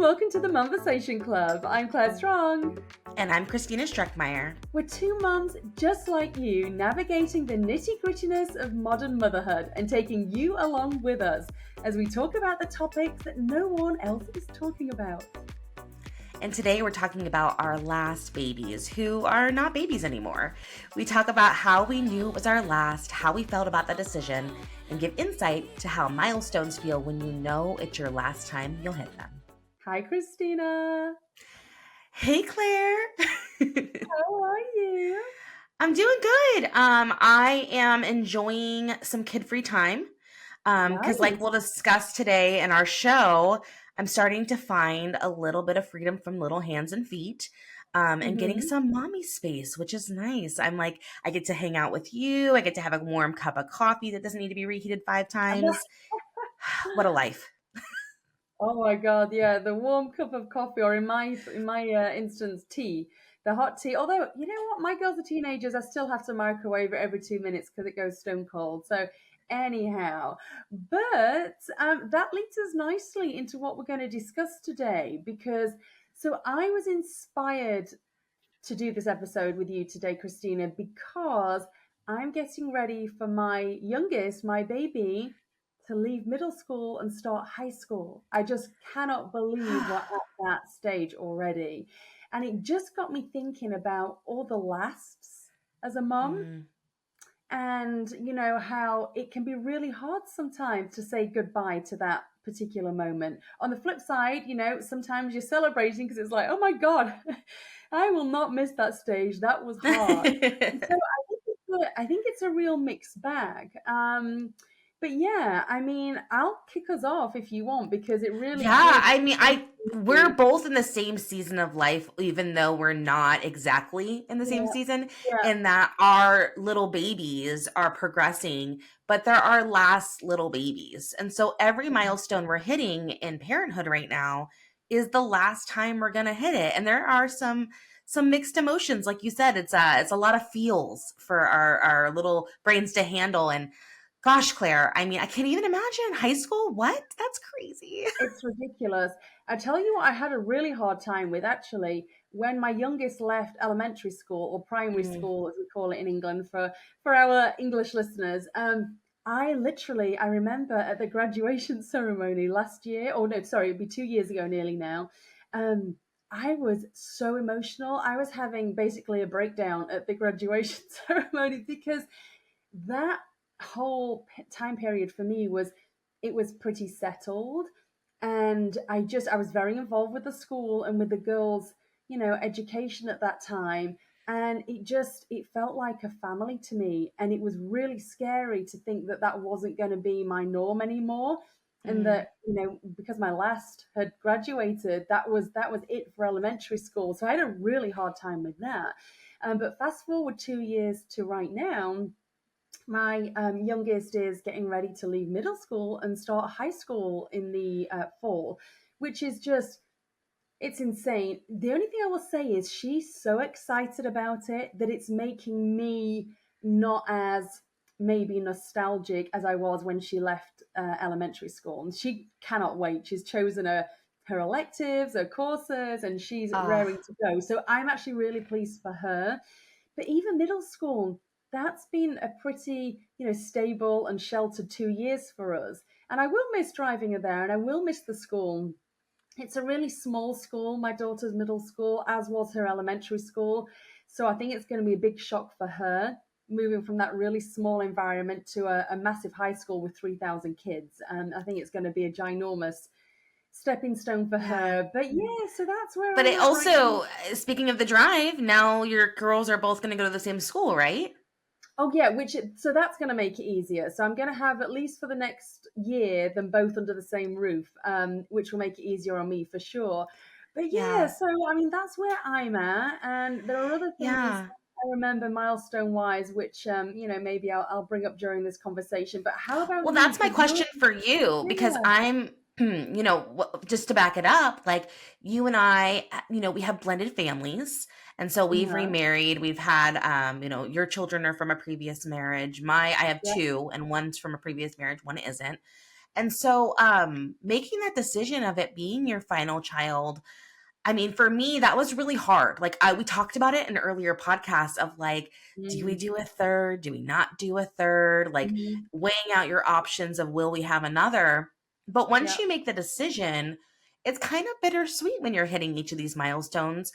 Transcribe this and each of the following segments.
welcome to the Momversation Club. I'm Claire Strong. And I'm Christina Streckmeyer. We're two moms just like you, navigating the nitty-grittiness of modern motherhood and taking you along with us as we talk about the topics that no one else is talking about. And today we're talking about our last babies who are not babies anymore. We talk about how we knew it was our last, how we felt about the decision, and give insight to how milestones feel when you know it's your last time you'll hit them. Hi, Christina. Hey, Claire. How are you? I'm doing good. I am enjoying some kid-free time because Nice. we'll discuss today in our show, I'm starting to find a little bit of freedom from little hands and feet and getting some mommy space, which is nice. I'm like, I get to hang out with you. I get to have a warm cup of coffee that doesn't need to be reheated 5 times. What a life. Oh my God, yeah, the warm cup of coffee, or in my instance, tea, the hot tea. Although, you know what, my girls are teenagers, I still have to microwave it every 2 minutes because it goes stone cold. So anyhow, but that leads us nicely into what we're going to discuss today, because so I was inspired to do this episode with you today, Christina, because I'm getting ready for my youngest, my baby, to leave middle school and start high school. I just cannot believe we're at that stage already. And it just got me thinking about all the lasts as a mom. And, you know, how it can be really hard sometimes to say goodbye to that particular moment. On the flip side, you know, sometimes you're celebrating because it's like, oh my God, I will not miss that stage. That was hard. So I think it's a real mixed bag. But yeah, I mean, I'll kick us off if you want, because it really Yeah, did. I mean, we're both in the same season of life, even though we're not exactly in the same Yeah, season, yeah. in that our little babies are progressing, but they're our last little babies. And so every milestone we're hitting in parenthood right now is the last time we're gonna hit it. And there are some mixed emotions. Like you said, it's a lot of feels for our little brains to handle. And gosh, Claire, I mean, I can't even imagine high school. What? That's crazy. It's ridiculous. I tell you what, I had a really hard time with actually when my youngest left elementary school, or primary school, as we call it in England for our English listeners. I remember at the graduation ceremony last year, or no, sorry, it'd be 2 years ago nearly now. Um, I was so emotional. I was having basically a breakdown at the graduation ceremony because that whole time period for me was, it was pretty settled, and I was very involved with the school and with the girls, you know, education at that time, and it felt like a family to me, and it was really scary to think that that wasn't going to be my norm anymore, and that, you know, because my last had graduated, that was it for elementary school. So I had a really hard time with that. But fast forward 2 years to right now, my youngest is getting ready to leave middle school and start high school in the fall, which is just, it's insane. The only thing I will say is she's so excited about it that it's making me not as maybe nostalgic as I was when she left elementary school. And she cannot wait. She's chosen her electives, her courses, and she's raring to go. So I'm actually really pleased for her. But even middle school, that's been a pretty, you know, stable and sheltered 2 years for us. And I will miss driving her there, and I will miss the school. It's a really small school, my daughter's middle school, as was her elementary school. So I think it's going to be a big shock for her, moving from that really small environment to a massive high school with 3,000 kids. And I think it's going to be a ginormous stepping stone for her. But yeah, so that's where But I'm it at right now. also, speaking of the drive, now your girls are both going to go to the same school, right? Oh yeah, so that's going to make it easier. So I'm going to have, at least for the next year, them both under the same roof, which will make it easier on me for sure. But yeah, Yeah. so I mean that's where I'm at, and there are other things Yeah. I remember milestone wise, which you know, maybe I'll bring up during this conversation. But how about Well, you? that's my Because you're, question for you because yeah, I'm, just to back it up, like you and I, we have blended families. And so we've yeah, remarried. We've had, your children are from a previous marriage. I have yeah, two, and one's from a previous marriage, one isn't. And so making that decision of it being your final child, I mean, for me, that was really hard. Like we talked about it in earlier podcasts of like, do we Mm, do a third? Do we not do a third? Like mhm. weighing out your options of will we have another? But once Yeah. you make the decision, it's kind of bittersweet when you're hitting each of these milestones.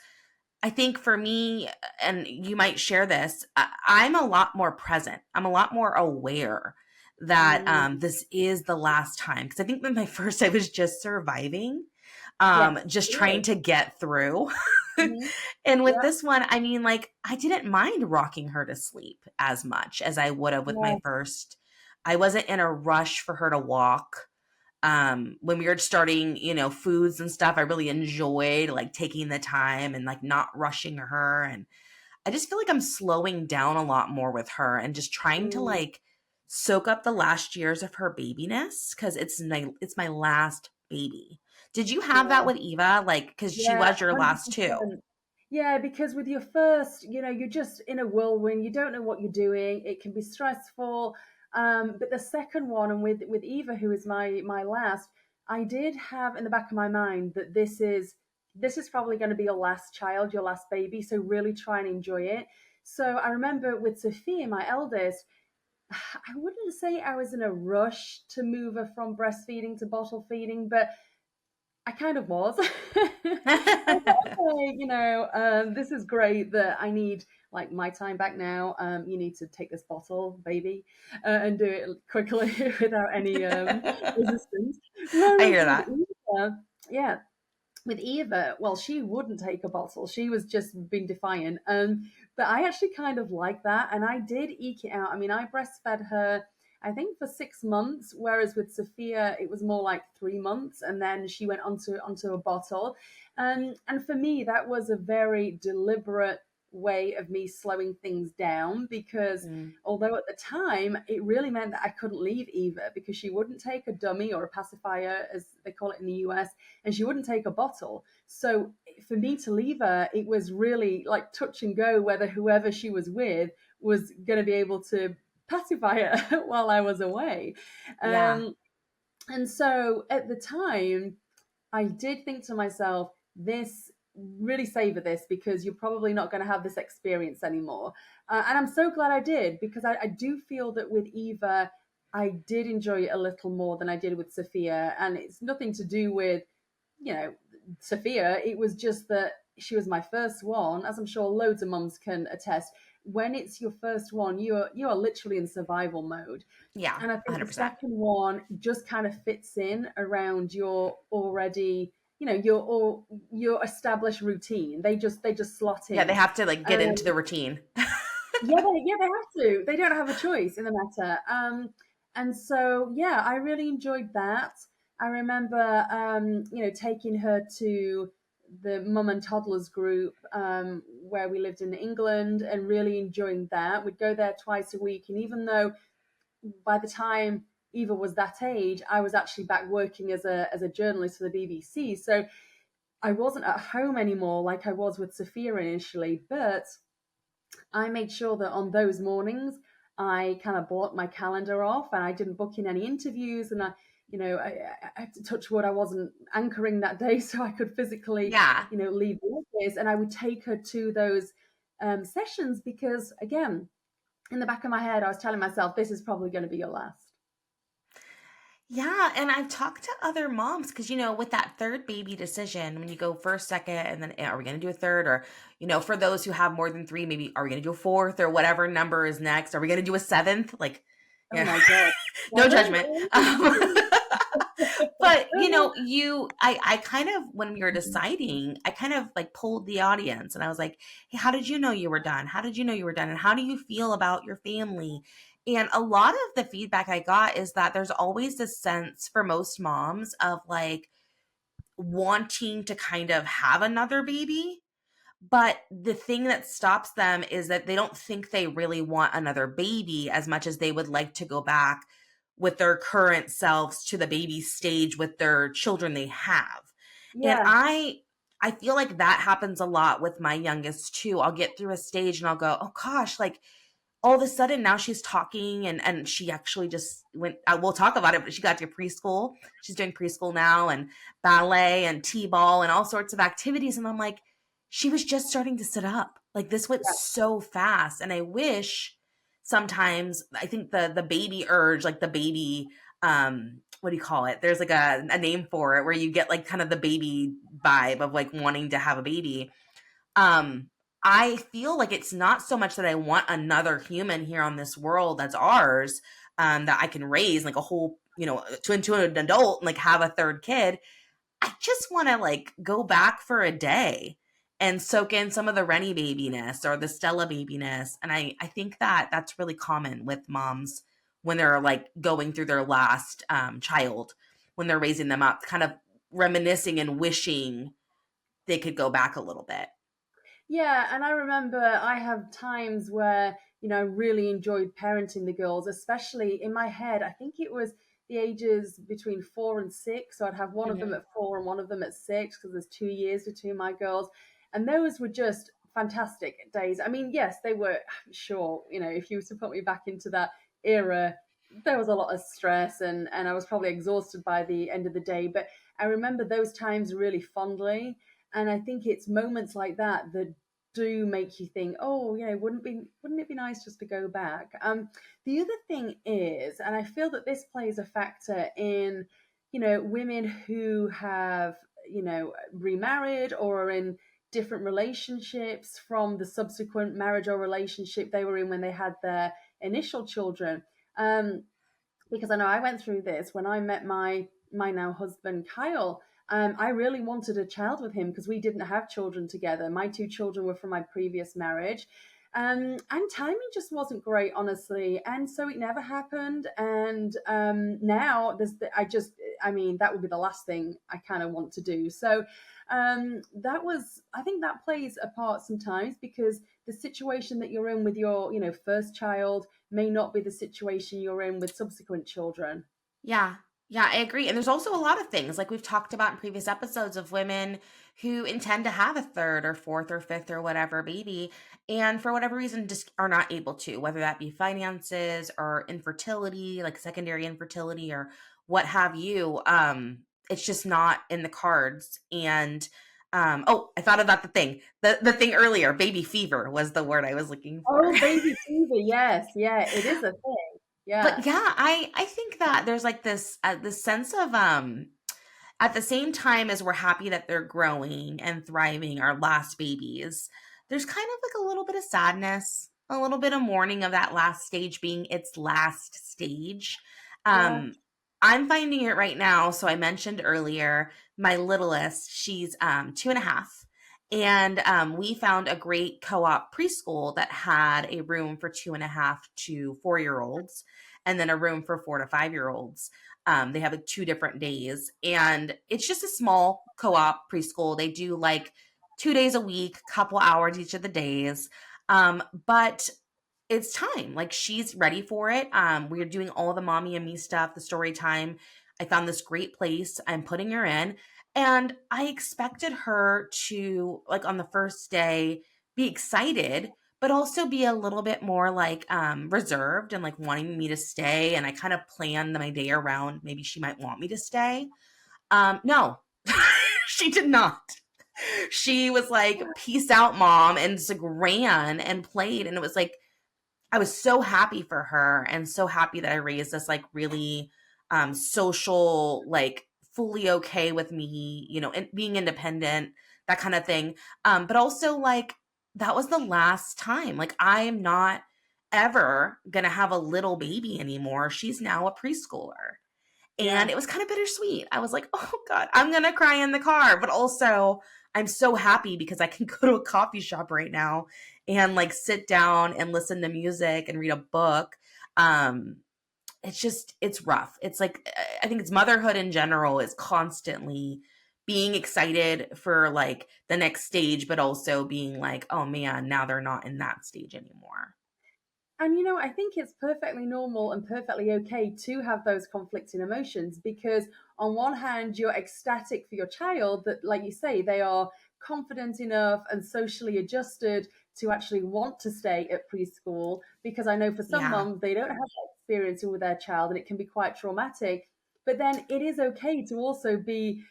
I think for me, and you might share this, I'm a lot more present. I'm a lot more aware that Mm, this is the last time. Because I think with my first, I was just surviving, yes. just trying Really. to get through. Mhm. And with Yeah. this one, I mean, like, I didn't mind rocking her to sleep as much as I would have with my Yeah. first. I wasn't in a rush for her to walk. When we were starting, foods and stuff, I really enjoyed like taking the time and like not rushing her. And I just feel like I'm slowing down a lot more with her and just trying to Mm, like soak up the last years of her babyness because it's my last baby. Did you have that yeah. with Eva? Like, because she Yeah. was your last too. 100%. Yeah, because with your first, you're just in a whirlwind. You don't know what you're doing. It can be stressful. But the second one, and with Eva, who is my last, I did have in the back of my mind that this is probably going to be your last child, your last baby. So really try and enjoy it. So I remember with Sophia, my eldest, I wouldn't say I was in a rush to move her from breastfeeding to bottle feeding, but I kind of was. I thought, okay, this is great that I need like my time back now. You need to take this bottle, baby, and do it quickly without any resistance. I Whereas hear with that. Eva, yeah, with Eva, well, she wouldn't take a bottle. She was just being defiant. But I actually kind of like that, and I did eke it out. I mean, I breastfed her, I think, for 6 months, whereas with Sophia, it was more like 3 months, and then she went onto a bottle. And for me, that was a very deliberate way of me slowing things down because Mm, although at the time it really meant that I couldn't leave Eva because she wouldn't take a dummy or a pacifier as they call it in the US, and she wouldn't take a bottle. So for me to leave her, it was really like touch and go whether whoever she was with was going to be able to pacify her while I was away. yeah. Um, and so at the time, I did think to myself, this really savor this because you're probably not going to have this experience anymore. And I'm so glad I did because I do feel that with Eva, I did enjoy it a little more than I did with Sophia. And it's nothing to do with, you know, Sophia. It was just that she was my first one, as I'm sure loads of mums can attest. When it's your first one, you are literally in survival mode. Yeah. And I think the 100%. second one just kind of fits in around your already, your established routine. They just slot Yeah. They in. have to like get into Um, the routine. yeah, they have to. They don't have a choice in the matter. And so yeah, I really enjoyed that. I remember taking her to the mum and toddlers group where we lived in England and really enjoying that. We'd go there twice a week, and even though by the time Eva was that age, I was actually back working as a journalist for the BBC. So I wasn't at home anymore like I was with Sophia initially, but I made sure that on those mornings I kind of blocked my calendar off and I didn't book in any interviews, and I touch wood, I wasn't anchoring that day so I could physically, Yeah. leave the office, and I would take her to those sessions because again, in the back of my head, I was telling myself, this is probably going to be your last. Yeah, and I've talked to other moms because, with that third baby decision, when you go first, second, and then are we going to do a third? Or, for those who have more than three, maybe are we going to do a fourth or whatever number is next? Are we going to do a seventh? Like, Oh yeah, my God. no Seven? judgment. But, I kind of, when we were deciding, I kind of like polled the audience and I was like, hey, how did you know you were done? How did you know you were done? And how do you feel about your family? And a lot of the feedback I got is that there's always this sense for most moms of like wanting to kind of have another baby. But the thing that stops them is that they don't think they really want another baby as much as they would like to go back with their current selves to the baby stage with their children they have. And Yeah. I feel like that happens a lot with my youngest too. I'll get through a stage and I'll go, "Oh gosh, like all of a sudden now she's talking, and she actually just went, we'll talk about it, but she got to preschool. She's doing preschool now, and ballet and t-ball and all sorts of activities. And I'm like, she was just starting to sit up. Like, this went so fast. And I wish sometimes, I think the baby urge, like the baby, what do you call it? There's like a name for it, where you get like kind of the baby vibe of like wanting to have a baby. um I feel like it's not so much that I want another human here on this world that's ours, that I can raise like a whole, into an adult and like have a third kid. I just want to like go back for a day and soak in some of the Rennie babiness or the Stella babiness. And I think that that's really common with moms when they're like going through their last child, when they're raising them up, kind of reminiscing and wishing they could go back a little bit. Yeah, and I remember I have times where, I really enjoyed parenting the girls, especially in my head. I think it was the ages between 4 and 6. So I'd have one of them Mhm. at 4 and one of them at 6, because there's 2 years between my girls. And those were just fantastic days. I mean, yes, they were, sure, if you were to put me back into that era, there was a lot of stress, and I was probably exhausted by the end of the day. But I remember those times really fondly. And I think it's moments like that that do make you think, oh, wouldn't it be nice just to go back? The other thing is, and I feel that this plays a factor in, women who have, remarried or are in different relationships from the subsequent marriage or relationship they were in when they had their initial children. Um, because I know I went through this when I met my now husband Kyle. I really wanted a child with him because we didn't have children together. My two children were from my previous marriage. And timing just wasn't great, honestly. And so it never happened. And now I mean, that would be the last thing I kind of want to do. So I think that plays a part sometimes, because the situation that you're in with your, first child may not be the situation you're in with subsequent children. Yeah. Yeah, I agree. And there's also a lot of things like we've talked about in previous episodes of women who intend to have a third or fourth or fifth or whatever baby, and for whatever reason just are not able to, whether that be finances or infertility, like secondary infertility or what have you. It's just not in the cards. And oh, I thought about the thing earlier. Baby fever was the word I was looking for. Oh, baby fever. Yes. Yeah, it is a thing. Yeah. But yeah, I think that there's like this sense of at the same time as we're happy that they're growing and thriving, our last babies, there's kind of like a little bit of sadness, a little bit of mourning of that last stage being its last stage. Yeah. Um, I'm finding it right now. So I mentioned earlier, my littlest, she's 2.5. And we found a great co op preschool that had a room for 2.5 to 4 year olds, and then a room for 4 to 5 year olds. They have like 2 different days, and it's just a small co-op preschool. They do like 2 days a week, couple hours each of the days. But it's time. Like, she's ready for it. We're doing all the mommy and me stuff, the story time. I found this great place. I'm putting her in. And I expected her to, like, on the first day, be excited, but also be a little bit more like reserved and like wanting me to stay. And I kind of planned my day around maybe she might want me to stay. No, she did not. She was like, peace out, mom, and just like ran and played. And it was like, I was so happy for her and so happy that I raised this like really social, like fully okay with me, and being independent, that kind of thing. But also like that was the last time. Like, I am not ever gonna have a little baby anymore. She's now a preschooler. And Yeah. it was kind of bittersweet. I was like, oh God, I'm going to cry in the car. But also, I'm so happy because I can go to a coffee shop right now and like sit down and listen to music and read a book. Um, it's rough. It's like, I think it's motherhood in general is constantly being excited for like the next stage, but also being like, oh man, now they're not in that stage anymore. And I think it's perfectly normal and perfectly okay to have those conflicting emotions, because on one hand, you're ecstatic for your child that, like you say, they are confident enough and socially adjusted to actually want to stay at preschool, because I know for some Yeah. moms, they don't have that experience with their child and it can be quite traumatic. But then it is okay to also be,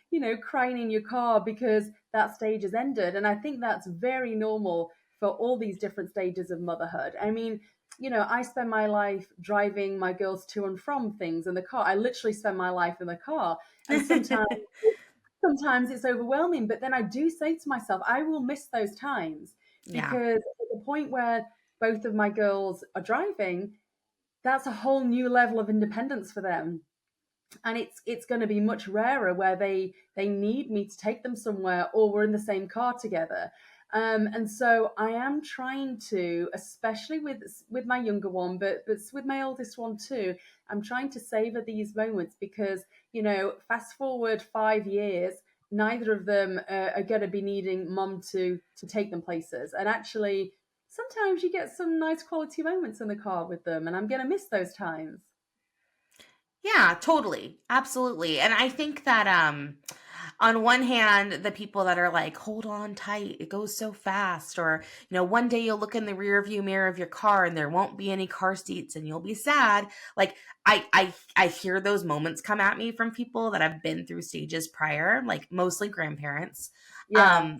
crying in your car because that stage has ended. And I think that's very normal for all these different stages of motherhood. I mean, I spend my life driving my girls to and from things in the car. I literally spend my life in the car. And sometimes it's overwhelming, but then I do say to myself, I will miss those times, Yeah. because at the point where both of my girls are driving, that's a whole new level of independence for them. And it's going to be much rarer where they need me to take them somewhere, or we're in the same car together. And so I am trying to, especially with my younger one, but with my oldest one too, I'm trying to savor these moments, because fast forward 5 years, neither of them are going to be needing mom to take them places. And actually, sometimes you get some nice quality moments in the car with them, and I'm going to miss those times. Yeah, totally. Absolutely. And I think that on one hand, the people that are like, hold on tight, it goes so fast, or one day you'll look in the rear view mirror of your car and there won't be any car seats and you'll be sad. Like I hear those moments come at me from people that have been through stages prior, like mostly grandparents. Yeah, Um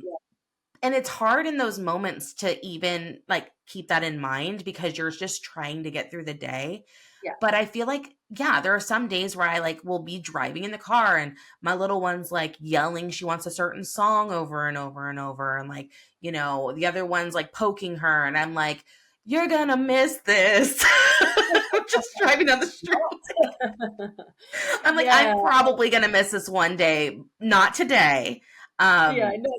and it's hard in those moments to even like keep that in mind because you're just trying to get through the day. yeah. But I feel like, yeah, there are some days where I like will be driving in the car and my little one's like yelling she wants a certain song over and over and over. And like, the other one's like poking her. And I'm like, you're gonna miss this. I'm just driving down the street. I'm like, Yeah, I'm probably gonna miss this one day. Not today. yeah, Um, no,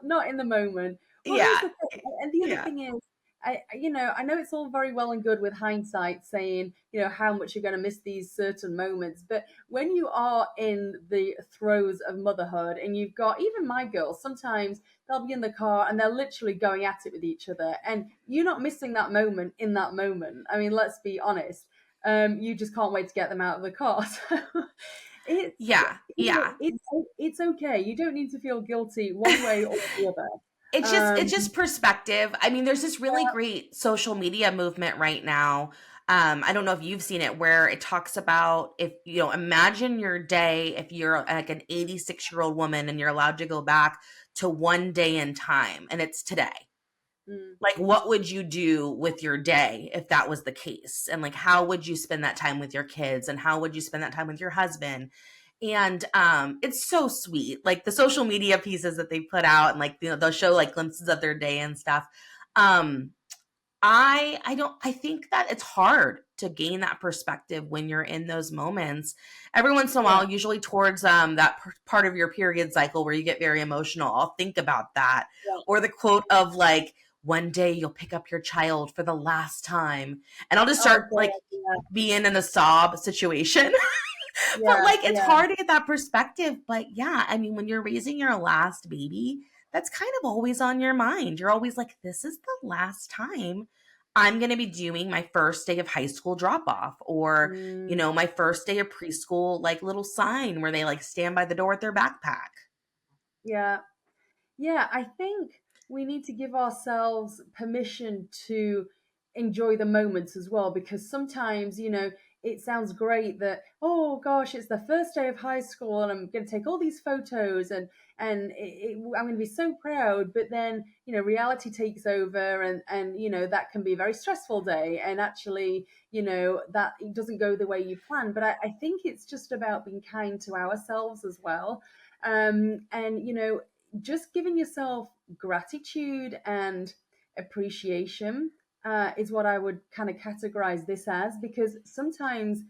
not in the moment. Well, here's yeah. the thing, and the other Yeah. thing is, I know it's all very well and good with hindsight saying, how much you're going to miss these certain moments, but when you are in the throes of motherhood, and you've got, even my girls, sometimes they'll be in the car and they're literally going at it with each other, and you're not missing that moment in that moment. I mean, let's be honest. You just can't wait to get them out of the car. So it's Yeah. Yeah. it's okay. You don't need to feel guilty one way or the other. It's just perspective. I mean, there's this really great social media movement right now. I don't know if you've seen it, where it talks about, if imagine your day if you're like an 86-year-old woman and you're allowed to go back to one day in time, and it's today. Mm, Like, what would you do with your day if that was the case? And like, how would you spend that time with your kids? And how would you spend that time with your husband? And it's so sweet, like the social media pieces that they put out, and like they'll show like glimpses of their day and stuff. um I think that it's hard to gain that perspective when you're in those moments. Every once in a yeah, while, usually towards that part of your period cycle where you get very emotional, I'll think about that. yeah. Or the quote of like, one day you'll pick up your child for the last time, and I'll just Oh start like God, yeah, being in a sob situation. But yeah, like, it's yeah. hard to get that perspective. But yeah, I mean, when you're raising your last baby, that's kind of always on your mind. You're always like, this is the last time I'm going to be doing my first day of high school drop off, or, Mm, my first day of preschool, like little sign where they like stand by the door with their backpack. yeah. Yeah, I think we need to give ourselves permission to enjoy the moments as well, because sometimes, it sounds great that, oh gosh, it's the first day of high school and I'm going to take all these photos, and I'm going to be so proud. But then, reality takes over, and that can be a very stressful day. And actually, that it doesn't go the way you plan. But I think it's just about being kind to ourselves as well. And just giving yourself gratitude and appreciation is what I would kind of categorize this as, because sometimes,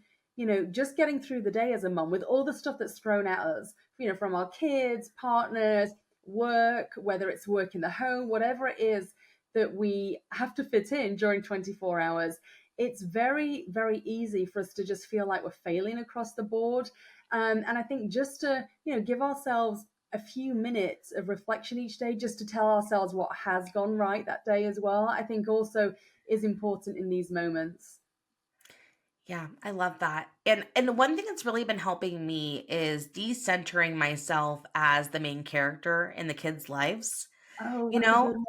just getting through the day as a mom with all the stuff that's thrown at us, from our kids, partners, work, whether it's work in the home, whatever it is that we have to fit in during 24 hours, it's very, very easy for us to just feel like we're failing across the board. And I think just to, give ourselves a few minutes of reflection each day, just to tell ourselves what has gone right that day as well, I think also is important in these moments. Yeah, I love that. And the one thing that's really been helping me is decentering myself as the main character in the kids' lives. Oh, You that's a good know, one.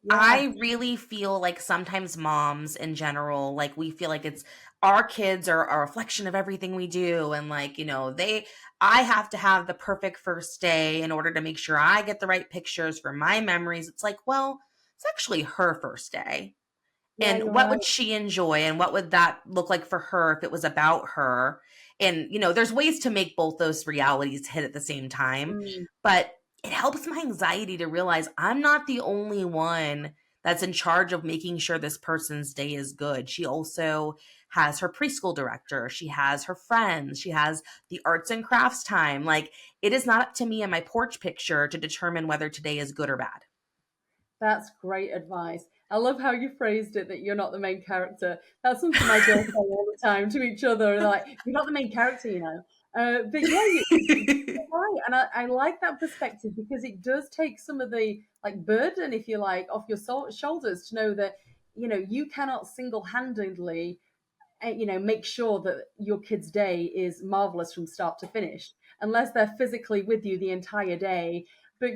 Yeah. I really feel like sometimes moms in general, like we feel like it's our kids are a reflection of everything we do. And like, I have to have the perfect first day in order to make sure I get the right pictures for my memories. It's like, well, it's actually her first day. Yeah, And you're what right. would she enjoy? And what would that look like for her if it was about her? And, there's ways to make both those realities hit at the same time. Mm, But it helps my anxiety to realize I'm not the only one that's in charge of making sure this person's day is good. She also has her preschool director, she has her friends, she has the arts and crafts time. Like, it is not up to me and my porch picture to determine whether today is good or bad. that's great advice. I love how you phrased it that you're not the main character. That's something my girls say all the time to each other. Like, you're not the main character, you know. But yeah, you're right. And I like that perspective because it does take some of the like burden, if you like, off your shoulders to know that, you cannot single-handedly make sure that your kid's day is marvelous from start to finish, unless they're physically with you the entire day. But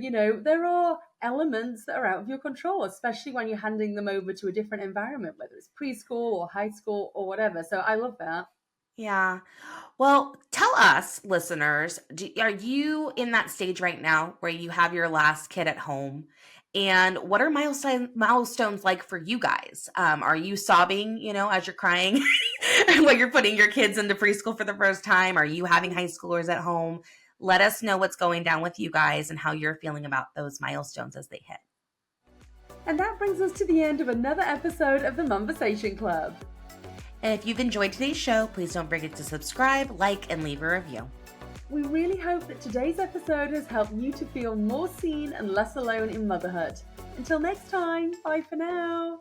there are elements that are out of your control, especially when you're handing them over to a different environment, whether it's preschool or high school or whatever. So I love that. Yeah. Well, tell us, listeners, are you in that stage right now where you have your last kid at home? And what are milestones like for you guys? Are you sobbing, as you're crying when you're putting your kids into preschool for the first time? Are you having high schoolers at home? Let us know what's going down with you guys and how you're feeling about those milestones as they hit. And that brings us to the end of another episode of the Momversation Club. And if you've enjoyed today's show, please don't forget to subscribe, like, and leave a review. We really hope that today's episode has helped you to feel more seen and less alone in motherhood. Until next time, bye for now.